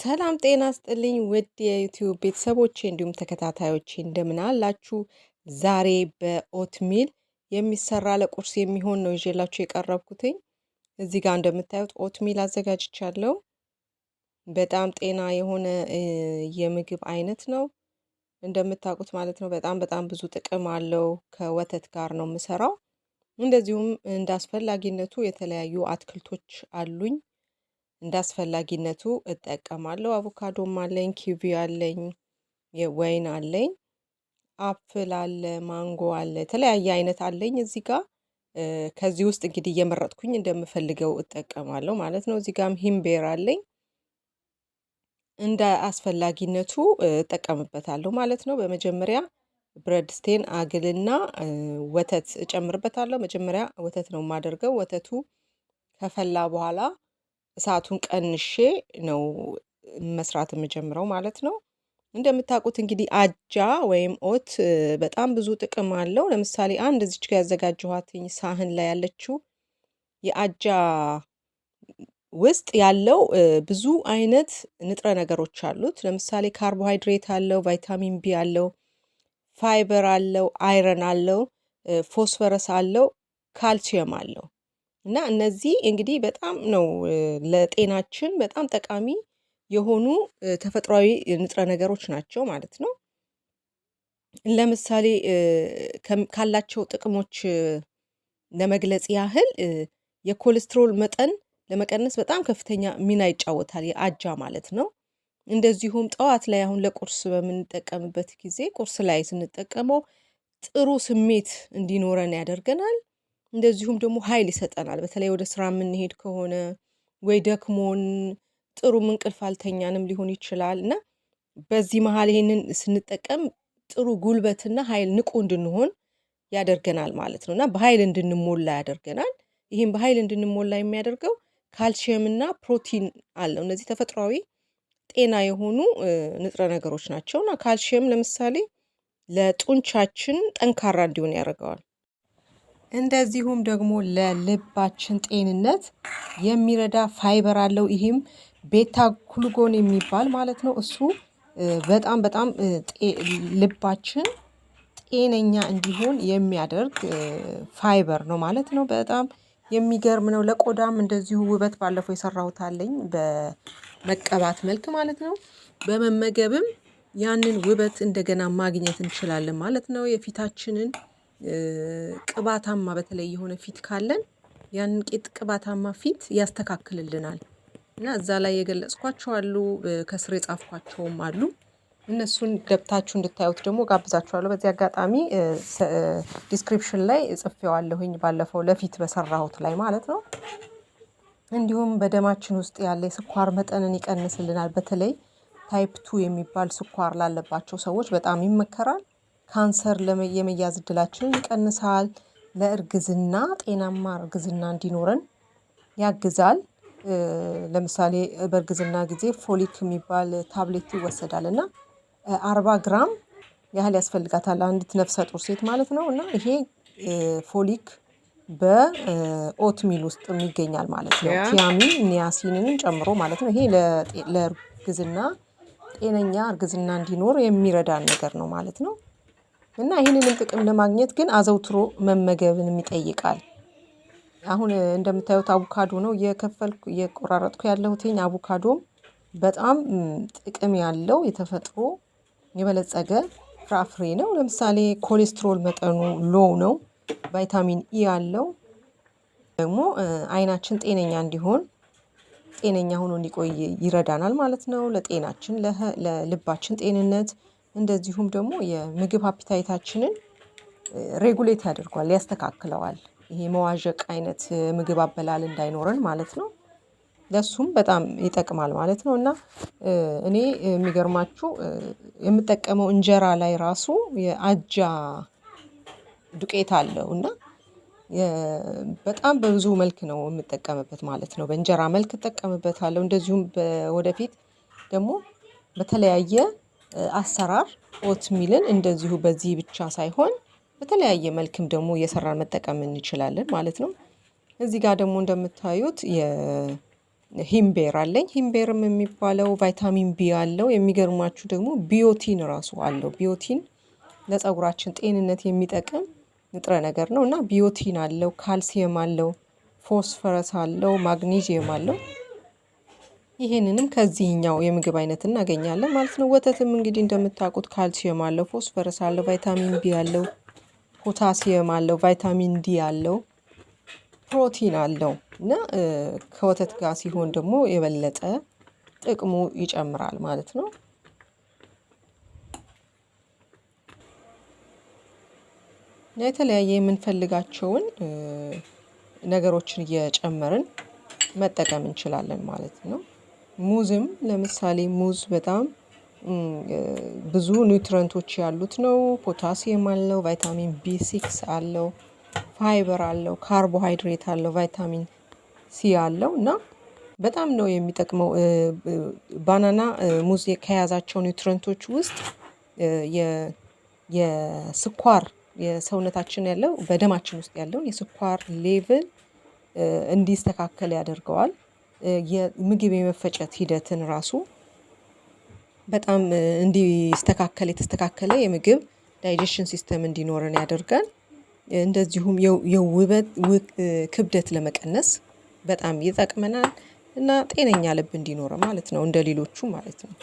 ሰላም ጤና ስጥልኝ ውድ የዩቲዩብ ቤተሰቦቼ እንዲሁም ተከታታዮቼ እንደምን አላችሁ? ዛሬ በኦትሚል የሚሰራ ለቁርስ የሚሆን ነው ይዤላችሁ የቀረብኩትኝ። እዚህ ጋር እንደምታዩት ኦትሚል አዘጋጅቻለሁ። በጣም ጤና የሆነ የምግብ አይነት ነው እንደምታውቁት ማለት ነው። በጣም ብዙ ጥቅም አለው። ከወተት ጋር ነው የምሰራው። እንደዚሁም እንደ አስፈላጊነቱ የተለያዩ አትክልቶች አሉኝ። እንደ አስፈላጊነቱ እጠቀማለሁ። አቮካዶም አለኝ፣ ኪዊ አለኝ፣ የወይን አለኝ፣ አፕል አለ፣ ማንጎ አለ፣ የተለያየ አይነት አለኝ እዚህ ጋር። ከዚህ ውስጥ እንግዲህ እየመረጥኩኝ እንደምፈልገው እጠቀማለሁ ማለት ነው። እዚህ ጋርም ሂምቤር አለኝ። እንደ አስፈላጊነቱ እጠቀምበታለሁ ማለት ነው። በመጀመሪያ ብረት ድስቴን አግልና ወተት እጨምርበታለሁ። መጀመሪያ ወተት ነው የማደርገው። ወተቱ ከፈላ በኋላ እሳቱን ቀንሼ ነው መስራት የምጀምረው ማለት ነው። እንደምታውቁት እንግዲህ አጃ ወይም ኦት በጣም ብዙ ጥቅም አለው። ለምሳሌ አንድ እዚች ጋር ያዘጋጀኋትኝ ሳህን ላይ ያለችው የአጃ ውስጥ ያለው ብዙ አይነት ንጥረ ነገሮች አሉት። ለምሳሌ ካርቦሃይድሬት አለው፣ ቫይታሚን ቢ አለው፣ ፋይበር አለው፣ አይረን አለው፣ ፎስፈረስ አለው፣ ካልሲየም አለው። እና እነዚህ እንግዲህ በጣም ነው ለጤናችን በጣም ጠቃሚ የሆኑ ተፈጥሯዊ ንጥረ ነገሮች ናቸው ማለት ነው። ለምሳሌ ካላቸው ጥቅሞች ለመግለጽ ያህል የኮሌስትሮል መጠን ለመቀነስ በጣም ከፍተኛ ሚና ይጫወታል የአጃ ማለት ነው። እንደዚሁም ጠዋት ላይ አሁን ለቁርስ በምንጠቀምበት ጊዜ ቁርስ ላይ ስንጠቀመው ጥሩ ስሜት እንዲኖረን ያደርገናል። እንደዚሁም ደግሞ ኃይል ይሰጠናል። በተለይ ወደ ስራ የምንሄድ ከሆነ ወይ ደክሞን ጥሩም እንቅልፍ አልተኛንም ሊሆን ይችላል እና በዚህ መሀል ይሄንን ስንጠቀም ጥሩ ጉልበትና ኃይል ንቁ እንድንሆን ያደርገናል ማለት ነው እና በኃይል እንድንሞላ ያደርገናል። ይህም በኃይል እንድንሞላ የሚያደርገው ካልሲየም እና ፕሮቲን አለው። እነዚህ ተፈጥሯዊ ጤና የሆኑ ንጥረ ነገሮች ናቸው እና ካልሲየም ለምሳሌ ለጡንቻችን ጠንካራ እንዲሆን ያደርገዋል። እንደዚሁም ደግሞ ለልባችን ጤንነት የሚረዳ ፋይበር አለው። ይህም ቤታ ግሉጎን የሚባል ማለት ነው። እሱ በጣም ልባችን ጤነኛ እንዲሆን የሚያደርግ ፋይበር ነው ማለት ነው። በጣም የሚገርም ነው። ለቆዳም እንደዚሁ ውበት ባለፈው የሰራሁት አለኝ በመቀባት መልክ ማለት ነው። በመመገብም ያንን ውበት እንደገና ማግኘት እንችላለን ማለት ነው። የፊታችንን ቅባታማ በተለይ የሆነ ፊት ካለን ያንን ቅባታማ ፊት ያስተካክልልናል እና እዛ ላይ የገለጽኳቸው አሉ፣ ከስር የጻፍኳቸውም አሉ። እነሱን ገብታችሁ እንድታዩት ደግሞ ጋብዛችኋለሁ። በዚህ አጋጣሚ ዲስክሪፕሽን ላይ ጽፌዋለሁኝ ባለፈው ለፊት በሰራሁት ላይ ማለት ነው። እንዲሁም በደማችን ውስጥ ያለ የስኳር መጠንን ይቀንስልናል። በተለይ ታይፕ 2 የሚባል ስኳር ላለባቸው ሰዎች በጣም ይመከራል። ካንሰር የመያዝ እድላችንን ይቀንሳል። ለእርግዝና ጤናማ እርግዝና እንዲኖረን ያግዛል። ለምሳሌ በእርግዝና ጊዜ ፎሊክ የሚባል ታብሌት ይወሰዳል እና 40 ግራም ያህል ያስፈልጋታል አንዲት ነፍሰ ጡር ሴት ማለት ነው። እና ይሄ ፎሊክ በኦት ሚል ውስጥ ይገኛል ማለት ነው። ቲያሚን ኒያሲንን ጨምሮ ማለት ነው። ይሄ ለእርግዝና ጤነኛ እርግዝና እንዲኖር የሚረዳን ነገር ነው ማለት ነው። እና ይህንንም ጥቅም ለማግኘት ግን አዘውትሮ መመገብን ይጠይቃል። አሁን እንደምታዩት አቮካዶ ነው እየቆራረጥኩ ያለሁትኝ። አቮካዶም በጣም ጥቅም ያለው የተፈጥሮ የበለጸገ ፍራፍሬ ነው። ለምሳሌ ኮሌስትሮል መጠኑ ሎው ነው። ቫይታሚን ኢ አለው። ደግሞ አይናችን ጤነኛ እንዲሆን ጤነኛ ሆኖ እንዲቆይ ይረዳናል ማለት ነው። ለጤናችን ለልባችን ጤንነት እንደዚሁም ደግሞ የምግብ አፒታይታችንን ሬጉሌት ያደርገዋል፣ ያስተካክለዋል። ይሄ መዋዠቅ አይነት ምግብ አበላል እንዳይኖረን ማለት ነው። ለሱም በጣም ይጠቅማል ማለት ነው። እና እኔ የሚገርማችሁ የምጠቀመው እንጀራ ላይ ራሱ የአጃ ዱቄት አለው እና በጣም በብዙ መልክ ነው የምጠቀምበት ማለት ነው። በእንጀራ መልክ እጠቀምበታለሁ። እንደዚሁም ወደፊት ደግሞ በተለያየ አሰራር ኦት ሚልን እንደዚሁ በዚህ ብቻ ሳይሆን በተለያየ መልክም ደግሞ እየሰራን መጠቀም እንችላለን ማለት ነው። እዚህ ጋር ደግሞ እንደምታዩት ሂምቤር አለኝ። ሂምቤርም የሚባለው ቫይታሚን ቢ አለው። የሚገርማችሁ ደግሞ ቢዮቲን ራሱ አለው። ቢዮቲን ለፀጉራችን ጤንነት የሚጠቅም ንጥረ ነገር ነው እና ቢዮቲን አለው፣ ካልሲየም አለው፣ ፎስፈረስ አለው፣ ማግኒዚየም አለው። ይሄንንም ከዚህኛው የምግብ አይነት እናገኛለን ማለት ነው። ወተትም እንግዲህ እንደምታውቁት ካልሲየም አለው፣ ፎስፈረስ አለው፣ ቫይታሚን ቢ አለው፣ ፖታሲየም አለው፣ ቫይታሚን ዲ አለው፣ ፕሮቲን አለው እና ከወተት ጋር ሲሆን ደግሞ የበለጠ ጥቅሙ ይጨምራል ማለት ነው። የተለያየ የምንፈልጋቸውን ነገሮችን እየጨመርን መጠቀም እንችላለን ማለት ነው። ሙዝም ለምሳሌ ሙዝ በጣም ብዙ ኒውትረንቶች ያሉት ነው። ፖታሲየም አለው፣ ቫይታሚን ቢ6 አለው፣ ፋይበር አለው፣ ካርቦሃይድሬት አለው፣ ቫይታሚን ሲ አለው እና በጣም ነው የሚጠቅመው። ባናና ሙዝ ከያዛቸው ኒውትረንቶች ውስጥ የስኳር የሰውነታችን ያለው በደማችን ውስጥ ያለውን የስኳር ሌቭል እንዲስተካከል ያደርገዋል። የምግብ የመፈጨት ሂደትን ራሱ በጣም እንዲስተካከል የተስተካከለ የምግብ ዳይጀሽን ሲስተም እንዲኖረን ያደርጋል። እንደዚሁም የውበት ክብደት ለመቀነስ በጣም ይጠቅመናል እና ጤነኛ ልብ እንዲኖረ ማለት ነው፣ እንደ ሌሎቹ ማለት ነው።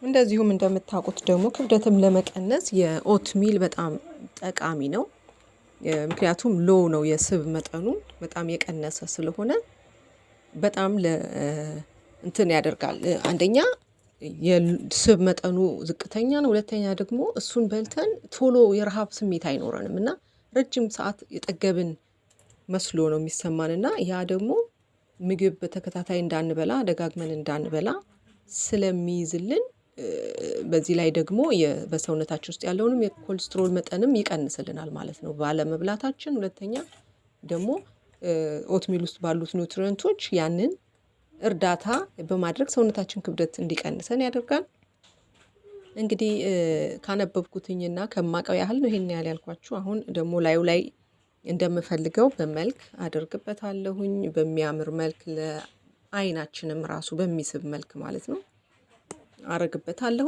እንደዚሁም እንደምታውቁት ደግሞ ክብደትም ለመቀነስ የኦት ሚል በጣም ጠቃሚ ነው። ምክንያቱም ሎው ነው የስብ መጠኑ በጣም የቀነሰ ስለሆነ በጣም እንትን ያደርጋል። አንደኛ የስብ መጠኑ ዝቅተኛ ነው። ሁለተኛ ደግሞ እሱን በልተን ቶሎ የረሃብ ስሜት አይኖረንም እና ረጅም ሰዓት የጠገብን መስሎ ነው የሚሰማን እና ያ ደግሞ ምግብ በተከታታይ እንዳንበላ ደጋግመን እንዳንበላ ስለሚይዝልን በዚህ ላይ ደግሞ በሰውነታችን ውስጥ ያለውንም የኮሌስትሮል መጠንም ይቀንስልናል ማለት ነው ባለመብላታችን። ሁለተኛ ደግሞ ኦትሚል ውስጥ ባሉት ኒውትሪየንቶች ያንን እርዳታ በማድረግ ሰውነታችን ክብደት እንዲቀንሰን ያደርጋል። እንግዲህ ካነበብኩትኝና ከማቀው ያህል ነው ይሄን ያህል ያልኳችሁ። አሁን ደግሞ ላዩ ላይ እንደምፈልገው በመልክ አደርግበታለሁኝ፣ በሚያምር መልክ ለአይናችንም ራሱ በሚስብ መልክ ማለት ነው አረግበታለሁ።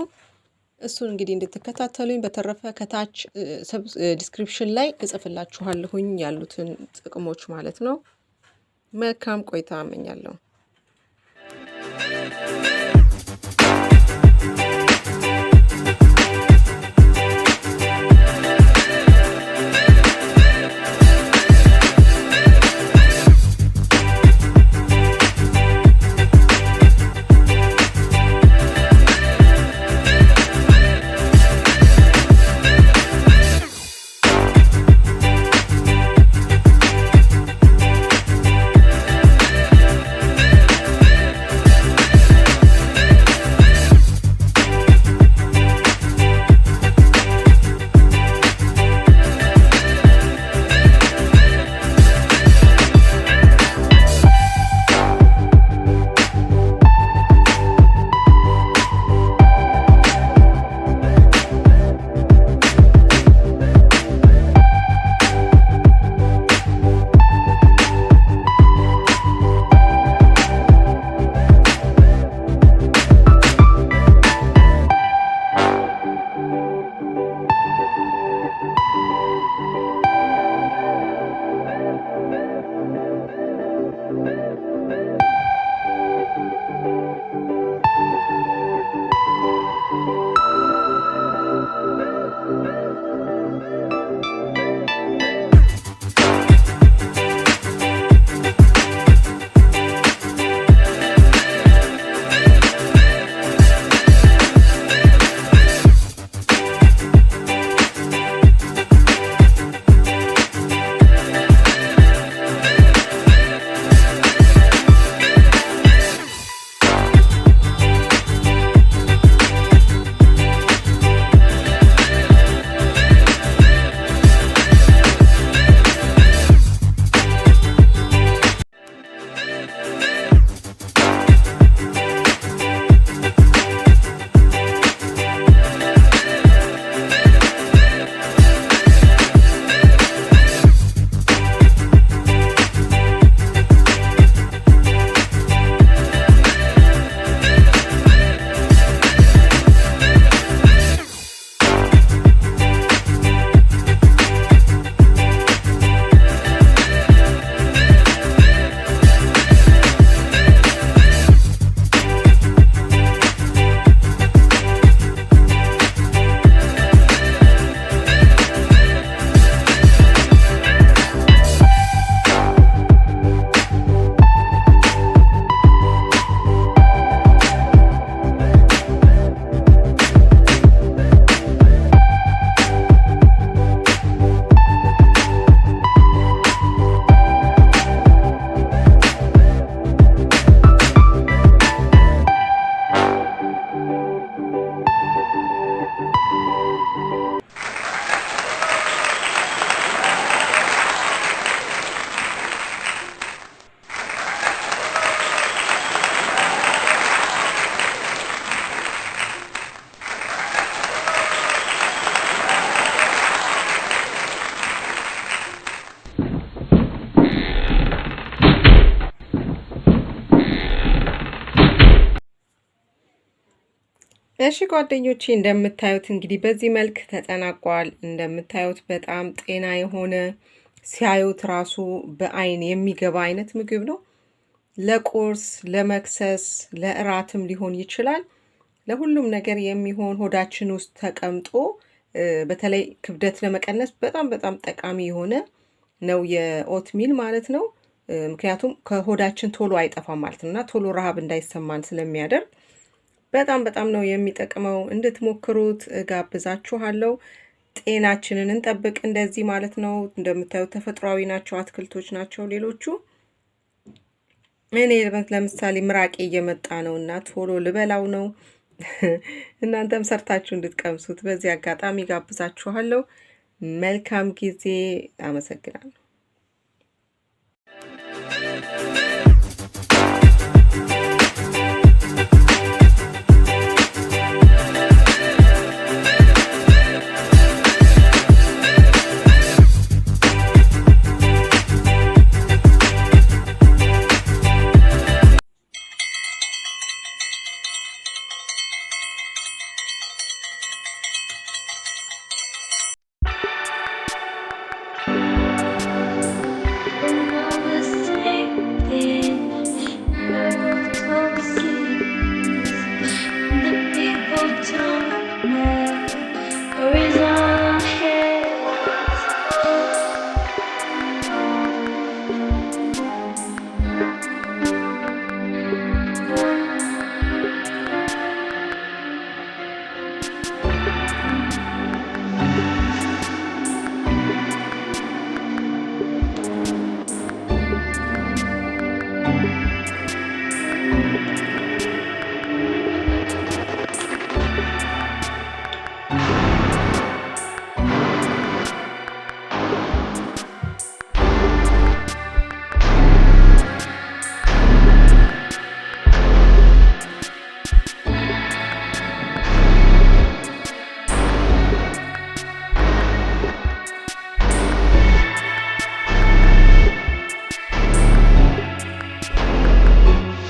እሱን እንግዲህ እንድትከታተሉኝ። በተረፈ ከታች ዲስክሪፕሽን ላይ እጽፍላችኋለሁኝ ያሉትን ጥቅሞች ማለት ነው። መልካም ቆይታ እመኛለሁ። እሺ ጓደኞቼ እንደምታዩት እንግዲህ በዚህ መልክ ተጠናቋል። እንደምታዩት በጣም ጤና የሆነ ሲያዩት ራሱ በአይን የሚገባ አይነት ምግብ ነው። ለቁርስ፣ ለመክሰስ፣ ለእራትም ሊሆን ይችላል። ለሁሉም ነገር የሚሆን ሆዳችን ውስጥ ተቀምጦ በተለይ ክብደት ለመቀነስ በጣም በጣም ጠቃሚ የሆነ ነው የኦት ሚል ማለት ነው። ምክንያቱም ከሆዳችን ቶሎ አይጠፋም ማለት ነው እና ቶሎ ረሃብ እንዳይሰማን ስለሚያደርግ በጣም በጣም ነው የሚጠቅመው። እንድትሞክሩት እጋብዛችኋለሁ። ጤናችንን እንጠብቅ እንደዚህ ማለት ነው። እንደምታዩት ተፈጥሯዊ ናቸው፣ አትክልቶች ናቸው ሌሎቹ። እኔ ለምሳሌ ምራቄ እየመጣ ነው እና ቶሎ ልበላው ነው። እናንተም ሰርታችሁ እንድትቀምሱት በዚህ አጋጣሚ ጋብዛችኋለሁ። መልካም ጊዜ። አመሰግናለሁ።